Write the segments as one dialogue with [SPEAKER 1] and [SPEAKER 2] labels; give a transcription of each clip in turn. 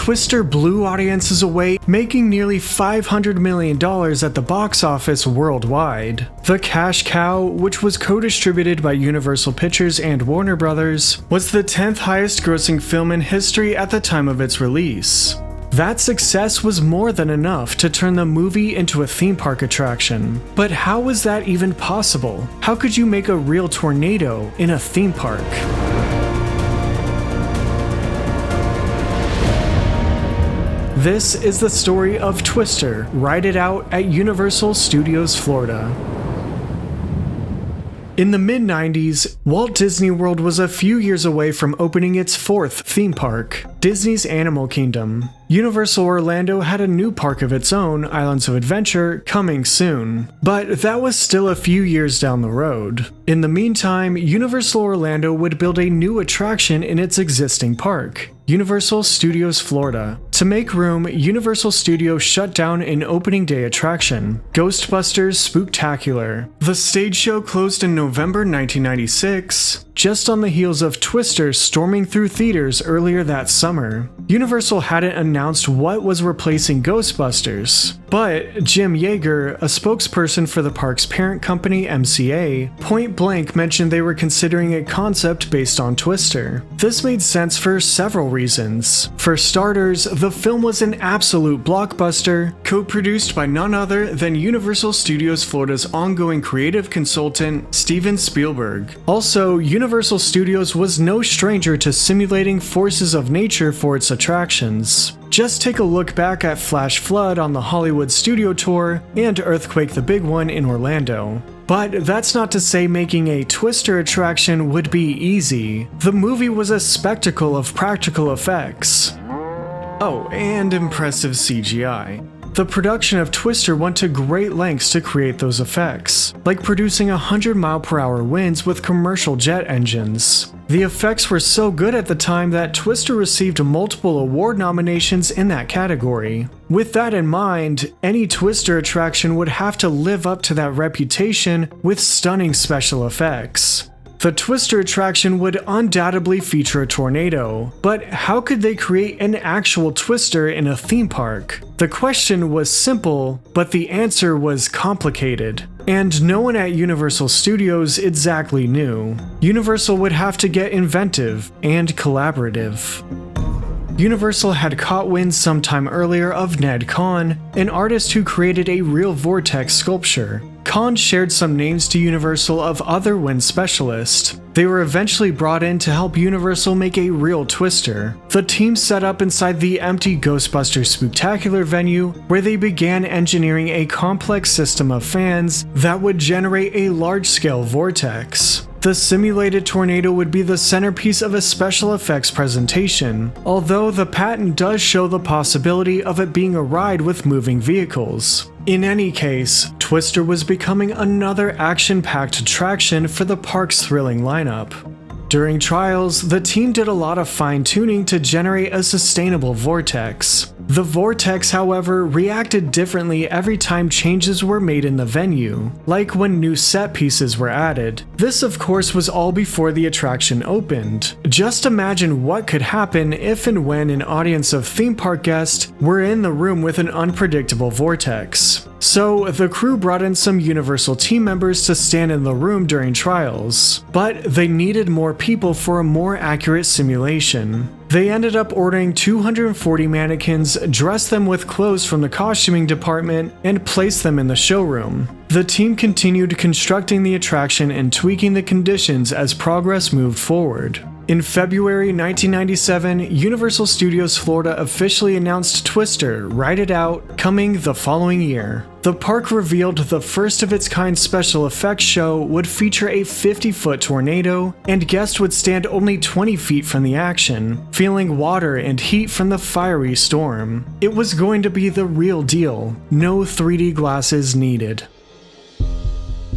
[SPEAKER 1] Twister blew audiences away, making nearly $500 million at the box office worldwide. The cash cow, which was co-distributed by Universal Pictures and Warner Brothers, was the 10th highest grossing film in history at the time of its release. That success was more than enough to turn the movie into a theme park attraction. But how was that even possible? How could you make a real tornado in a theme park? This is the story of Twister, Ride It Out at Universal Studios Florida. In the mid-90s, Walt Disney World was a few years away from opening its fourth theme park, Disney's Animal Kingdom. Universal Orlando had a new park of its own, Islands of Adventure, coming soon. But that was still a few years down the road. In the meantime, Universal Orlando would build a new attraction in its existing park, Universal Studios Florida. To make room, Universal Studios shut down an opening day attraction, Ghostbusters Spooktacular. The stage show closed in November 1996, just on the heels of Twister storming through theaters earlier that summer. Universal hadn't announced what was replacing Ghostbusters, but Jim Yeager, a spokesperson for the park's parent company MCA, point blank mentioned they were considering a concept based on Twister. This made sense for several reasons. For starters, the film was an absolute blockbuster, co-produced by none other than Universal Studios Florida's ongoing creative consultant, Steven Spielberg. Also, Universal Studios was no stranger to simulating forces of nature for its attractions. Just take a look back at Flash Flood on the Hollywood Studio Tour and Earthquake the Big One in Orlando. But that's not to say making a Twister attraction would be easy. The movie was a spectacle of practical effects. Oh, and impressive CGI. The production of Twister went to great lengths to create those effects, like producing 100-mile-per-hour winds with commercial jet engines. The effects were so good at the time that Twister received multiple award nominations in that category. With that in mind, any Twister attraction would have to live up to that reputation with stunning special effects. The Twister attraction would undoubtedly feature a tornado, but how could they create an actual Twister in a theme park? The question was simple, but the answer was complicated. And no one at Universal Studios exactly knew. Universal would have to get inventive and collaborative. Universal had caught wind sometime earlier of Ned Kahn, an artist who created a real vortex sculpture. Kahn shared some names to Universal of other wind specialists. They were eventually brought in to help Universal make a real Twister. The team set up inside the empty Ghostbusters Spooktacular venue, where they began engineering a complex system of fans that would generate a large-scale vortex. The simulated tornado would be the centerpiece of a special effects presentation, although the patent does show the possibility of it being a ride with moving vehicles. In any case, Twister was becoming another action-packed attraction for the park's thrilling lineup. During trials, the team did a lot of fine-tuning to generate a sustainable vortex. The vortex, however, reacted differently every time changes were made in the venue, like when new set pieces were added. This, of course, was all before the attraction opened. Just imagine what could happen if and when an audience of theme park guests were in the room with an unpredictable vortex. So, the crew brought in some Universal team members to stand in the room during trials, but they needed more people for a more accurate simulation. They ended up ordering 240 mannequins, dressed them with clothes from the costuming department, and placed them in the showroom. The team continued constructing the attraction and tweaking the conditions as progress moved forward. In February 1997, Universal Studios Florida officially announced Twister, Ride It Out, coming the following year. The park revealed the first of its kind special effects show would feature a 50-foot tornado, and guests would stand only 20 feet from the action, feeling water and heat from the fiery storm. It was going to be the real deal. No 3D glasses needed.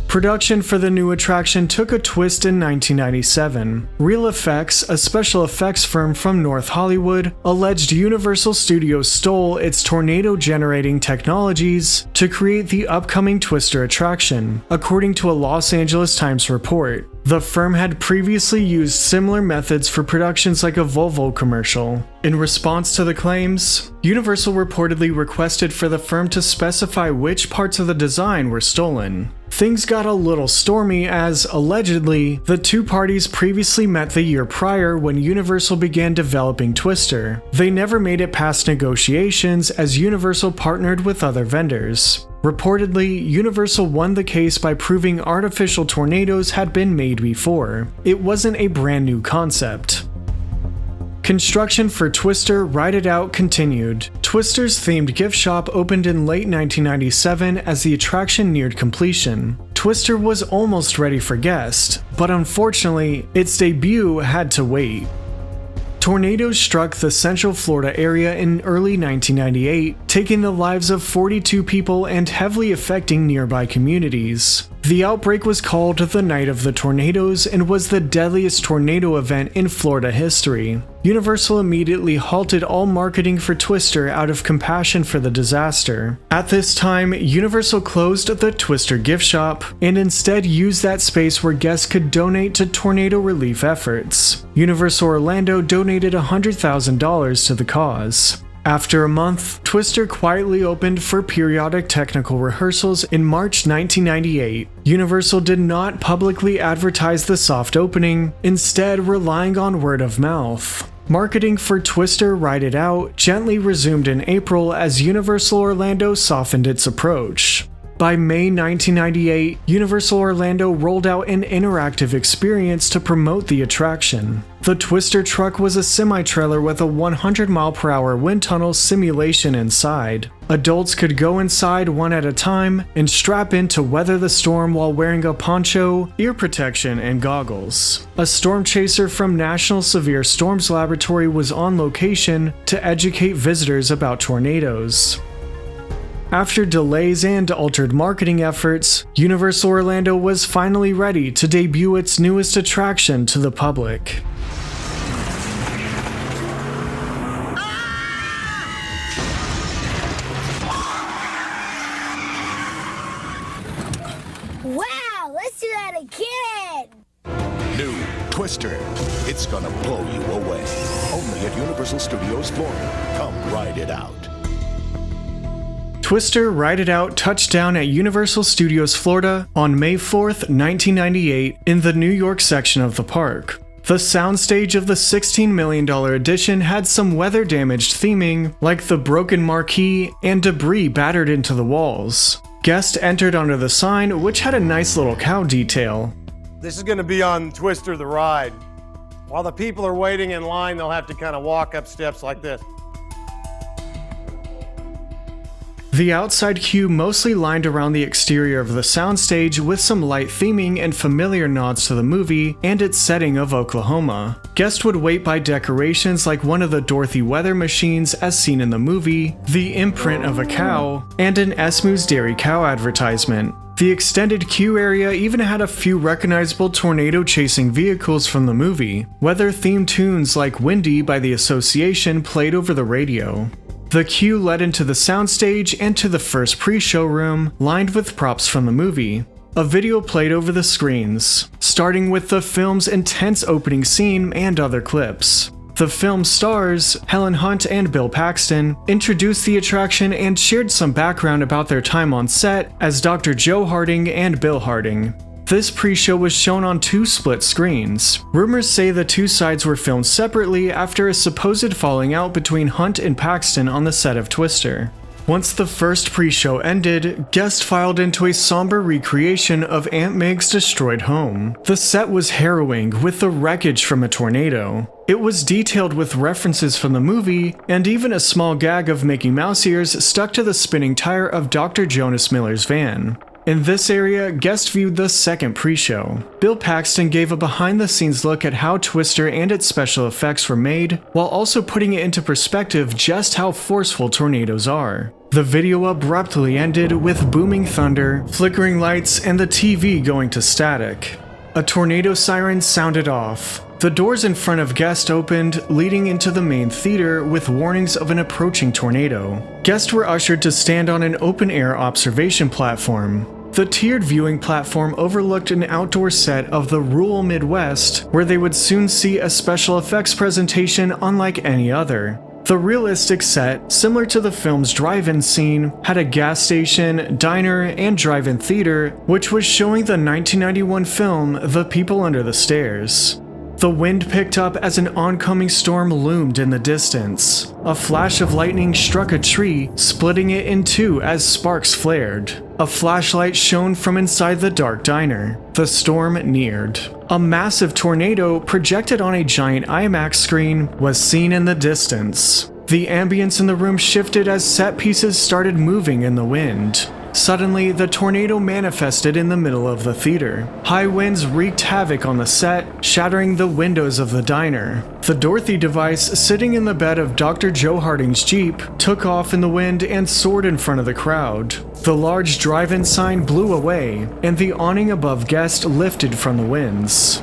[SPEAKER 1] Production for the new attraction took a twist in 1997. Real Effects, a special effects firm from North Hollywood, alleged Universal Studios stole its tornado-generating technologies to create the upcoming Twister attraction, according to a Los Angeles Times report. The firm had previously used similar methods for productions like a Volvo commercial. In response to the claims, Universal reportedly requested for the firm to specify which parts of the design were stolen. Things got a little stormy as, allegedly, the two parties previously met the year prior when Universal began developing Twister. They never made it past negotiations as Universal partnered with other vendors. Reportedly, Universal won the case by proving artificial tornadoes had been made before. It wasn't a brand new concept. Construction for Twister Ride It Out continued. Twister's themed gift shop opened in late 1997 as the attraction neared completion. Twister was almost ready for guests, but unfortunately, its debut had to wait. Tornadoes struck the Central Florida area in early 1998, taking the lives of 42 people and heavily affecting nearby communities. The outbreak was called the Night of the Tornadoes and was the deadliest tornado event in Florida history. Universal immediately halted all marketing for Twister out of compassion for the disaster. At this time, Universal closed the Twister gift shop and instead used that space where guests could donate to tornado relief efforts. Universal Orlando donated $100,000 to the cause. After a month, Twister quietly opened for periodic technical rehearsals in March 1998. Universal did not publicly advertise the soft opening, instead relying on word of mouth. Marketing for Twister Ride It Out gently resumed in April as Universal Orlando softened its approach. By May 1998, Universal Orlando rolled out an interactive experience to promote the attraction. The Twister truck was a semi-trailer with a 100-mile-per-hour wind tunnel simulation inside. Adults could go inside one at a time and strap in to weather the storm while wearing a poncho, ear protection, and goggles. A storm chaser from National Severe Storms Laboratory was on location to educate visitors about tornadoes. After delays and altered marketing efforts, Universal Orlando was finally ready to debut its newest attraction to the public.
[SPEAKER 2] Wow, let's do that again!
[SPEAKER 3] New Twister. It's gonna blow you away. Only at Universal Studios Florida. Come ride it out.
[SPEAKER 1] Twister Ride It Out touched down at Universal Studios Florida on May 4th, 1998 in the New York section of the park. The soundstage of the $16 million addition had some weather-damaged theming, like the broken marquee and debris battered into the walls. Guests entered under the sign, which had a nice little cow detail.
[SPEAKER 4] This is going to be on Twister the Ride. While the people are waiting in line, they'll have to kind of walk up steps like this.
[SPEAKER 1] The outside queue mostly lined around the exterior of the soundstage with some light theming and familiar nods to the movie and its setting of Oklahoma. Guests would wait by decorations like one of the Dorothy weather machines as seen in the movie, the imprint of a cow, and an Esmu's Dairy Cow advertisement. The extended queue area even had a few recognizable tornado-chasing vehicles from the movie. Weather-themed tunes like Windy by the Association played over the radio. The queue led into the soundstage and to the first pre-show room, lined with props from the movie. A video played over the screens, starting with the film's intense opening scene and other clips. The film's stars, Helen Hunt and Bill Paxton, introduced the attraction and shared some background about their time on set as Dr. Joe Harding and Bill Harding. This pre-show was shown on two split screens. Rumors say the two sides were filmed separately after a supposed falling out between Hunt and Paxton on the set of Twister. Once the first pre-show ended, guests filed into a somber recreation of Aunt Meg's destroyed home. The set was harrowing, with the wreckage from a tornado. It was detailed with references from the movie, and even a small gag of Mickey Mouse ears stuck to the spinning tire of Dr. Jonas Miller's van. In this area, guests viewed the second pre-show. Bill Paxton gave a behind-the-scenes look at how Twister and its special effects were made, while also putting it into perspective just how forceful tornadoes are. The video abruptly ended with booming thunder, flickering lights, and the TV going to static. A tornado siren sounded off. The doors in front of guests opened, leading into the main theater with warnings of an approaching tornado. Guests were ushered to stand on an open-air observation platform. The tiered viewing platform overlooked an outdoor set of the rural Midwest, where they would soon see a special effects presentation unlike any other. The realistic set, similar to the film's drive-in scene, had a gas station, diner, and drive-in theater, which was showing the 1991 film The People Under the Stairs. The wind picked up as an oncoming storm loomed in the distance. A flash of lightning struck a tree, splitting it in two as sparks flared. A flashlight shone from inside the dark diner. The storm neared. A massive tornado projected on a giant IMAX screen was seen in the distance. The ambience in the room shifted as set pieces started moving in the wind. Suddenly, the tornado manifested in the middle of the theater. High winds wreaked havoc on the set, shattering the windows of the diner. The Dorothy device sitting in the bed of Dr. Joe Harding's Jeep took off in the wind and soared in front of the crowd. The large drive-in sign blew away, and the awning above guests lifted from the winds.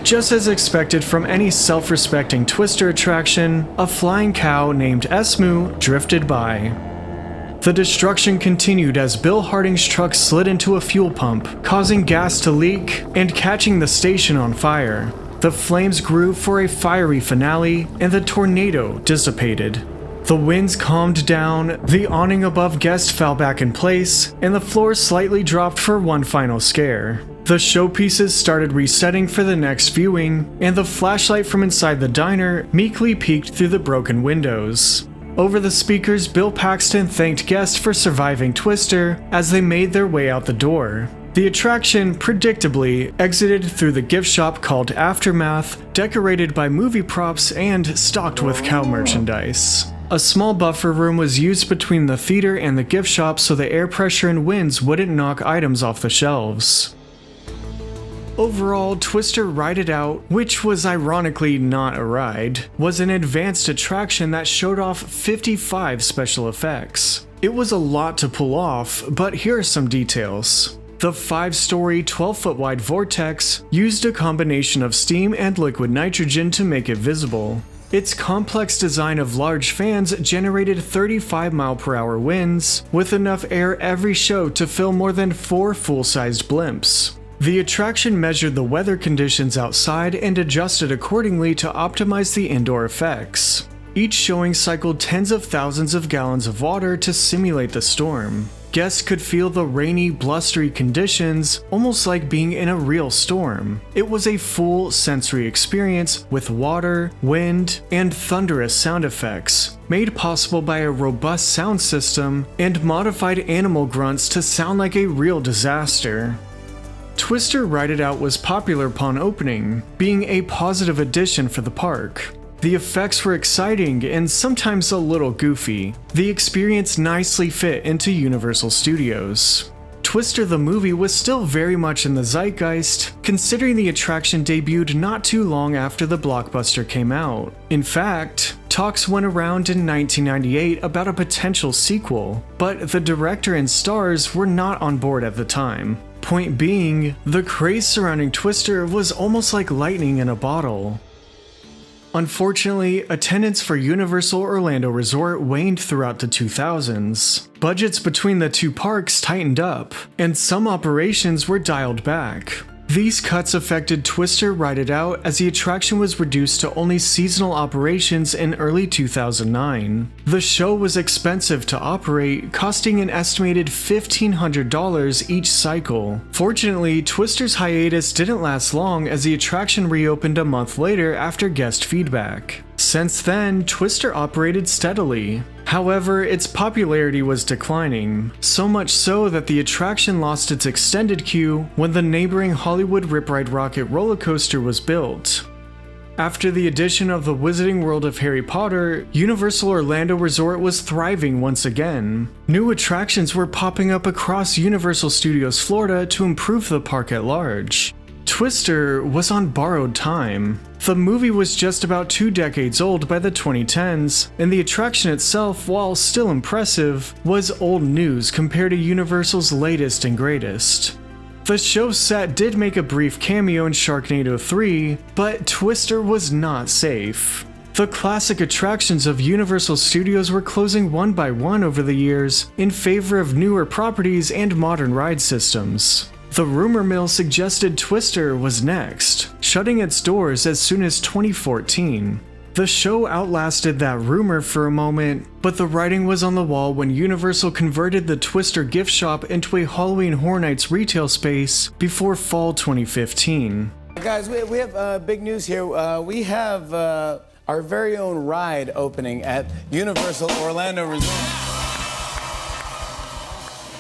[SPEAKER 1] Just as expected from any self-respecting Twister attraction, a flying cow named Esmu drifted by. The destruction continued as Bill Harding's truck slid into a fuel pump, causing gas to leak and catching the station on fire. The flames grew for a fiery finale, and the tornado dissipated. The winds calmed down, the awning above guests fell back in place, and the floor slightly dropped for one final scare. The showpieces started resetting for the next viewing, and the flashlight from inside the diner meekly peeked through the broken windows. Over the speakers, Bill Paxton thanked guests for surviving Twister as they made their way out the door. The attraction, predictably, exited through the gift shop called Aftermath, decorated by movie props and stocked with cow merchandise. A small buffer room was used between the theater and the gift shop so the air pressure and winds wouldn't knock items off the shelves. Overall, Twister Ride It Out, which was ironically not a ride, was an advanced attraction that showed off 55 special effects. It was a lot to pull off, but here are some details. The 5-story, 12-foot wide vortex used a combination of steam and liquid nitrogen to make it visible. Its complex design of large fans generated 35-mile-per-hour winds, with enough air every show to fill more than 4 full-sized blimps. The attraction measured the weather conditions outside and adjusted accordingly to optimize the indoor effects. Each showing cycled tens of thousands of gallons of water to simulate the storm. Guests could feel the rainy, blustery conditions, almost like being in a real storm. It was a full sensory experience with water, wind, and thunderous sound effects, made possible by a robust sound system and modified animal grunts to sound like a real disaster. Twister Ride It Out was popular upon opening, being a positive addition for the park. The effects were exciting and sometimes a little goofy. The experience nicely fit into Universal Studios. Twister the movie was still very much in the zeitgeist, considering the attraction debuted not too long after the blockbuster came out. In fact, talks went around in 1998 about a potential sequel, but the director and stars were not on board at the time. Point being, the craze surrounding Twister was almost like lightning in a bottle. Unfortunately, attendance for Universal Orlando Resort waned throughout the 2000s. Budgets between the two parks tightened up, and some operations were dialed back. These cuts affected Twister Ride It Out as the attraction was reduced to only seasonal operations in early 2009. The show was expensive to operate, costing an estimated $1,500 each cycle. Fortunately, Twister's hiatus didn't last long as the attraction reopened a month later after guest feedback. Since then, Twister operated steadily. However, its popularity was declining, so much so that the attraction lost its extended queue when the neighboring Hollywood Rip Ride Rocket roller coaster was built. After the addition of the Wizarding World of Harry Potter, Universal Orlando Resort was thriving once again. New attractions were popping up across Universal Studios Florida to improve the park at large. Twister was on borrowed time. The movie was just about 2 decades old by the 2010s, and the attraction itself, while still impressive, was old news compared to Universal's latest and greatest. The show's set did make a brief cameo in Sharknado 3, but Twister was not safe. The classic attractions of Universal Studios were closing one by one over the years in favor of newer properties and modern ride systems. The rumor mill suggested Twister was next, shutting its doors as soon as 2014. The show outlasted that rumor for a moment, but the writing was on the wall when Universal converted the Twister gift shop into a Halloween Horror Nights retail space before fall 2015.
[SPEAKER 5] Guys, we have big news here. We have our very own ride opening at Universal Orlando Resort.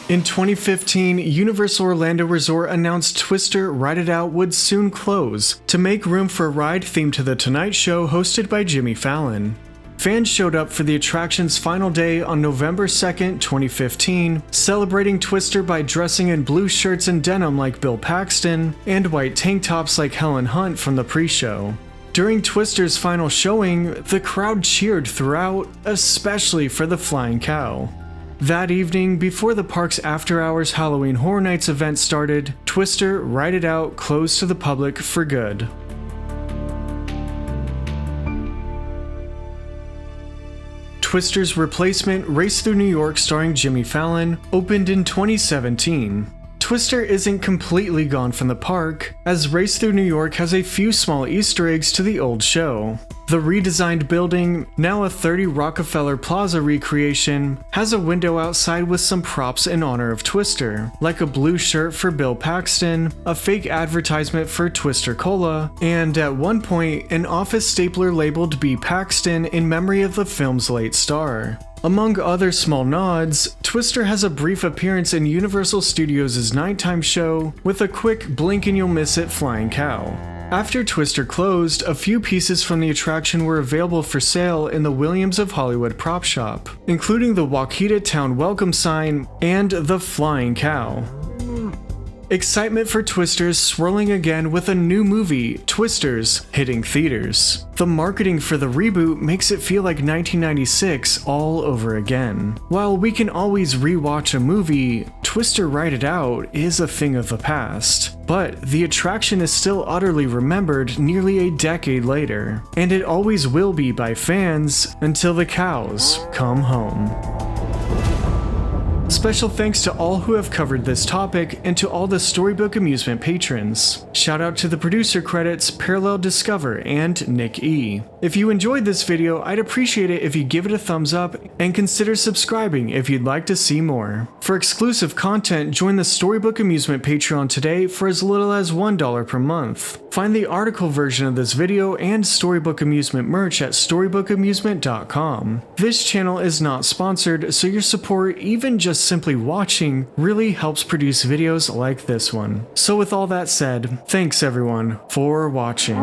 [SPEAKER 1] In 2015, Universal Orlando Resort announced Twister Ride It Out would soon close to make room for a ride themed to The Tonight Show hosted by Jimmy Fallon. Fans showed up for the attraction's final day on November 2nd, 2015, celebrating Twister by dressing in blue shirts and denim like Bill Paxton and white tank tops like Helen Hunt from the pre-show. During Twister's final showing, the crowd cheered throughout, especially for the flying cow. That evening, before the park's after-hours Halloween Horror Nights event started, Twister Ride It Out closed to the public for good. Twister's replacement, Race Through New York starring Jimmy Fallon, opened in 2017. Twister isn't completely gone from the park, as Race Through New York has a few small Easter eggs to the old show. The redesigned building, now a 30 Rockefeller Plaza recreation, has a window outside with some props in honor of Twister, like a blue shirt for Bill Paxton, a fake advertisement for Twister Cola, and at one point, an office stapler labeled B. Paxton in memory of the film's late star. Among other small nods, Twister has a brief appearance in Universal Studios' nighttime show with a quick blink and you'll miss it flying cow. After Twister closed, a few pieces from the attraction were available for sale in the Williams of Hollywood prop shop, including the Waukeeta Town welcome sign and the flying cow. Excitement for Twister is swirling again with a new movie, Twisters, hitting theaters. The marketing for the reboot makes it feel like 1996 all over again. While we can always rewatch a movie, Twister Ride It Out is a thing of the past. But the attraction is still utterly remembered nearly a decade later, and it always will be by fans until the cows come home. Special thanks to all who have covered this topic and to all the Storybook Amusement patrons. Shout out to the producer credits Parallel Discover and Nick E. If you enjoyed this video, I'd appreciate it if you give it a thumbs up and consider subscribing if you'd like to see more. For exclusive content, join the Storybook Amusement Patreon today for as little as $1 per month. Find the article version of this video and Storybook Amusement merch at storybookamusement.com. This channel is not sponsored, so your support, even just simply watching, really helps produce videos like this one. So with all that said, thanks everyone for watching.